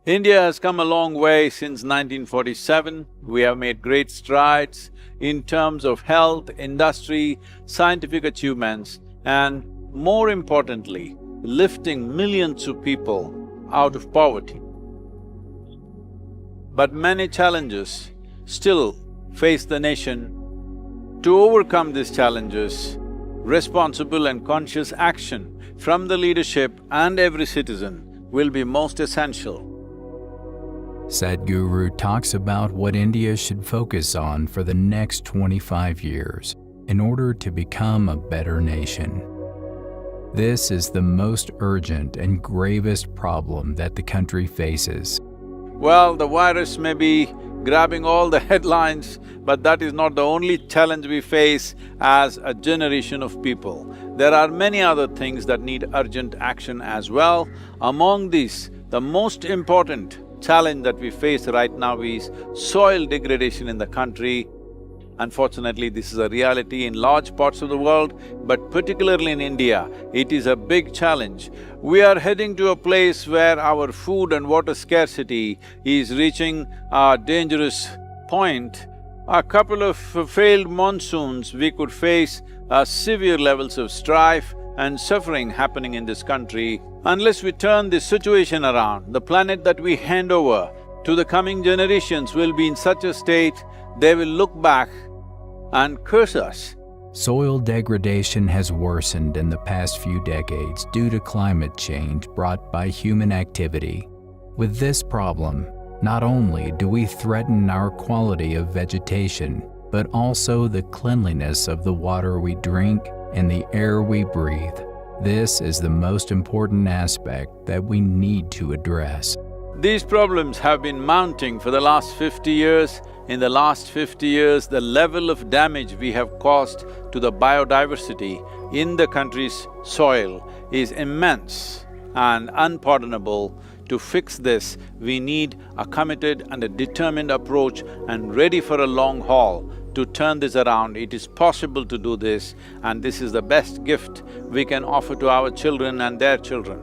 India has come a long way since 1947. We have made great strides in terms of health, industry, scientific achievements, and more importantly, lifting millions of people out of poverty. But many challenges still face the nation. To overcome these challenges, responsible and conscious action from the leadership and every citizen will be most essential. Sadhguru talks about what India should focus on for the next 25 years in order to become a better nation. This is the most urgent and gravest problem that the country faces. Well, the virus may be grabbing all the headlines, but that is not the only challenge we face as a generation of people. There are many other things that need urgent action as well. Among these, the most important challenge that we face right now is soil degradation in the country. Unfortunately, this is a reality in large parts of the world, but particularly in India, it is a big challenge. We are heading to a place where our food and water scarcity is reaching a dangerous point. A couple of failed monsoons, we could face severe levels of strife and suffering happening in this country. Unless we turn this situation around, the planet that we hand over to the coming generations will be in such a state, they will look back and curse us. Soil degradation has worsened in the past few decades due to climate change brought by human activity. With this problem, not only do we threaten our quality of vegetation, but also the cleanliness of the water we drink and the air we breathe. This is the most important aspect that we need to address. These problems have been mounting for the last 50 years. In the last 50 years, the level of damage we have caused to the biodiversity in the country's soil is immense and unpardonable. To fix this, we need a committed and a determined approach and ready for a long haul to turn this around. It is possible to do this, and this is the best gift we can offer to our children and their children.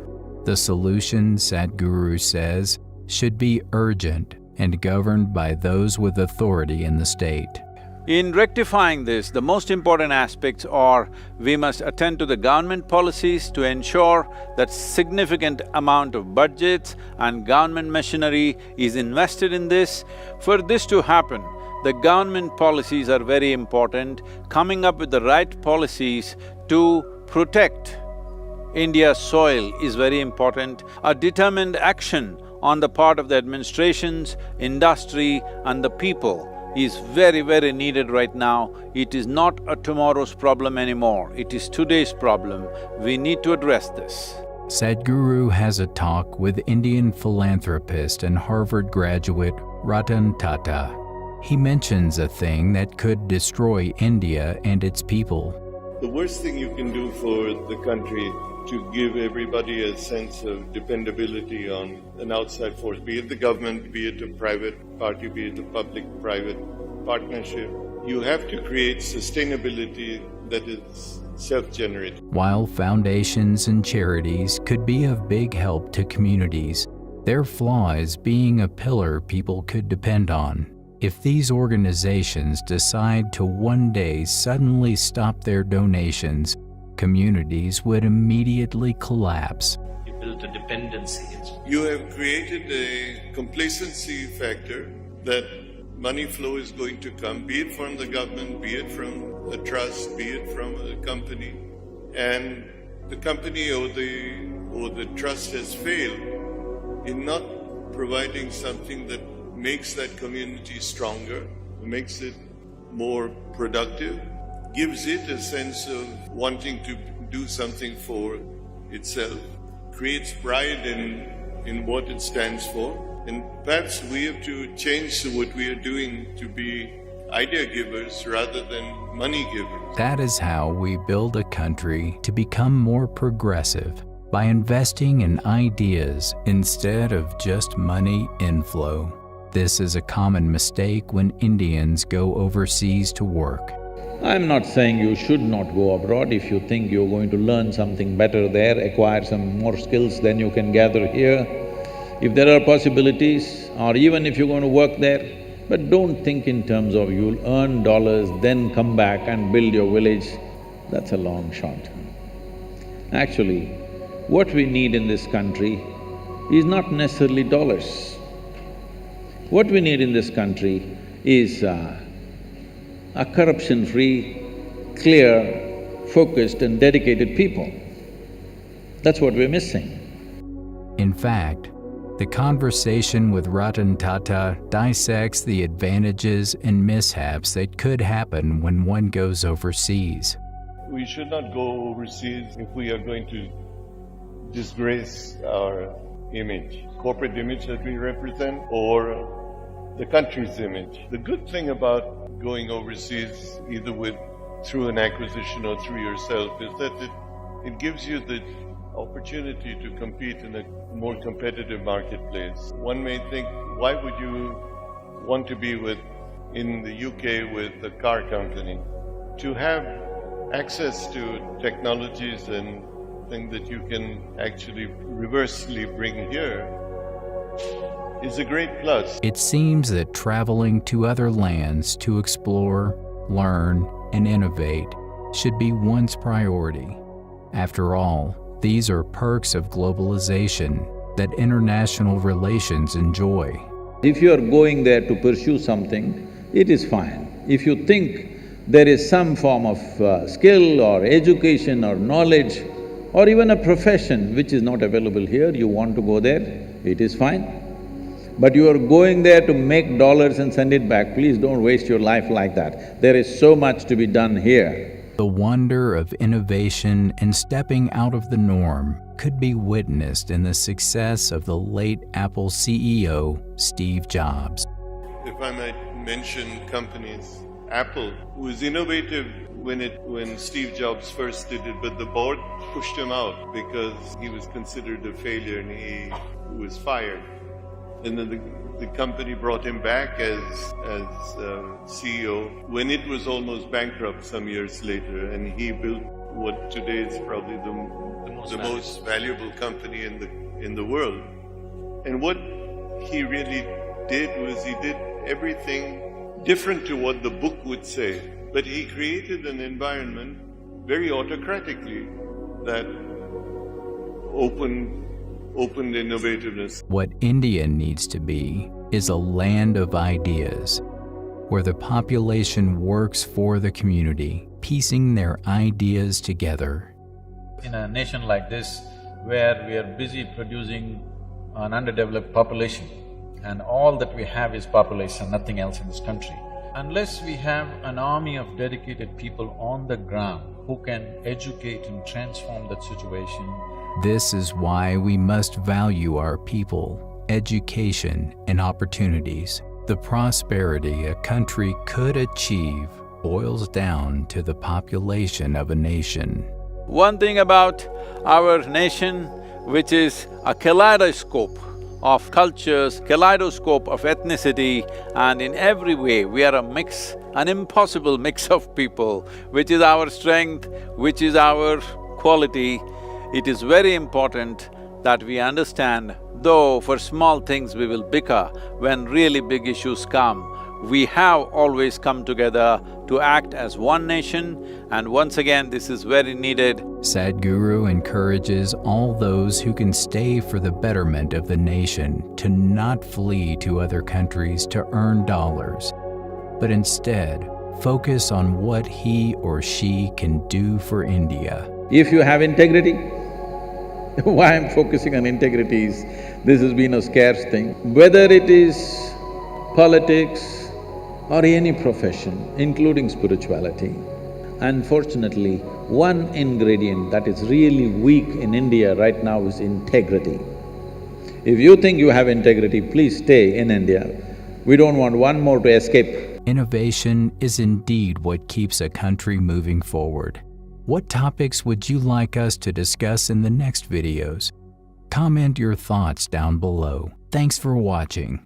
The solution, Sadhguru says, should be urgent and governed by those with authority in the state. In rectifying this, the most important aspects are we must attend to the government policies to ensure that significant amount of budgets and government machinery is invested in this. For this to happen, the government policies are very important. Coming up with the right policies to protect India's soil is very important. A determined action on the part of the administrations, industry and the people is very, very needed right now. It is not a tomorrow's problem anymore, it is today's problem. We need to address this. Sadhguru has a talk with Indian philanthropist and Harvard graduate Ratan Tata. He mentions a thing that could destroy India and its people. The worst thing you can do for the country to give everybody a sense of dependability on an outside force, be it the government, be it a private party, be it a public-private partnership. You have to create sustainability that is self-generated. While foundations and charities could be of big help to communities, their flaw is being a pillar people could depend on. If these organizations decide to one day suddenly stop their donations, communities would immediately collapse. You built a dependency. You have created a complacency factor that money flow is going to come, be it from the government, be it from a trust, be it from a company, and the company or the trust has failed in not providing something that makes that community stronger, makes it more productive, gives it a sense of wanting to do something for itself, creates pride in what it stands for. And perhaps we have to change what we are doing to be idea givers rather than money givers. That is how we build a country to become more progressive, by investing in ideas instead of just money inflow. This is a common mistake when Indians go overseas to work. I'm not saying you should not go abroad. If you think you're going to learn something better there, acquire some more skills, then you can gather here. If there are possibilities, or even if you're going to work there, but don't think in terms of you'll earn dollars, then come back and build your village. That's a long shot. Actually, what we need in this country is not necessarily dollars. What we need in this country is a corruption-free, clear, focused and dedicated people. That's what we're missing. In fact, the conversation with Ratan Tata dissects the advantages and mishaps that could happen when one goes overseas. We should not go overseas if we are going to disgrace our image, corporate image that we represent, or the country's image. The good thing about going overseas, either through an acquisition or through yourself, is that it gives you the opportunity to compete in a more competitive marketplace. One may think, why would you want to be in the UK with a car company? To have access to technologies and things that you can actually reversely bring here is a great plus. It seems that traveling to other lands to explore, learn, and innovate should be one's priority. After all, these are perks of globalization that international relations enjoy. If you are going there to pursue something, it is fine. If you think there is some form of skill or education or knowledge or even a profession which is not available here, you want to go there, it is fine. But you are going there to make dollars and send it back, please don't waste your life like that. There is so much to be done here. The wonder of innovation and stepping out of the norm could be witnessed in the success of the late Apple CEO, Steve Jobs. If I might mention companies, Apple was innovative when Steve Jobs first did it, but the board pushed him out because he was considered a failure and he was fired. And then the company brought him back as CEO when it was almost bankrupt some years later, and he built what today is probably the most valuable company in the world. And what he really did was he did everything different to what the book would say, but he created an environment very autocratically that opened innovativeness. What India needs to be is a land of ideas, where the population works for the community, piecing their ideas together. In a nation like this, where we are busy producing an underdeveloped population, and all that we have is population, nothing else in this country. Unless we have an army of dedicated people on the ground who can educate and transform that situation. This is why we must value our people, education, and opportunities. The prosperity a country could achieve boils down to the population of a nation. One thing about our nation, which is a kaleidoscope of cultures, kaleidoscope of ethnicity, and in every way we are a mix, an impossible mix of people, which is our strength, which is our quality. It is very important that we understand, though for small things we will bicker, when really big issues come, we have always come together to act as one nation, and once again this is very needed. Sadhguru encourages all those who can stay for the betterment of the nation to not flee to other countries to earn dollars, but instead focus on what he or she can do for India. If you have integrity, why I'm focusing on integrity is, this has been a scarce thing. Whether it is politics or any profession, including spirituality, unfortunately, one ingredient that is really weak in India right now is integrity. If you think you have integrity, please stay in India. We don't want one more to escape. Innovation is indeed what keeps a country moving forward. What topics would you like us to discuss in the next videos? Comment your thoughts down below. Thanks for watching.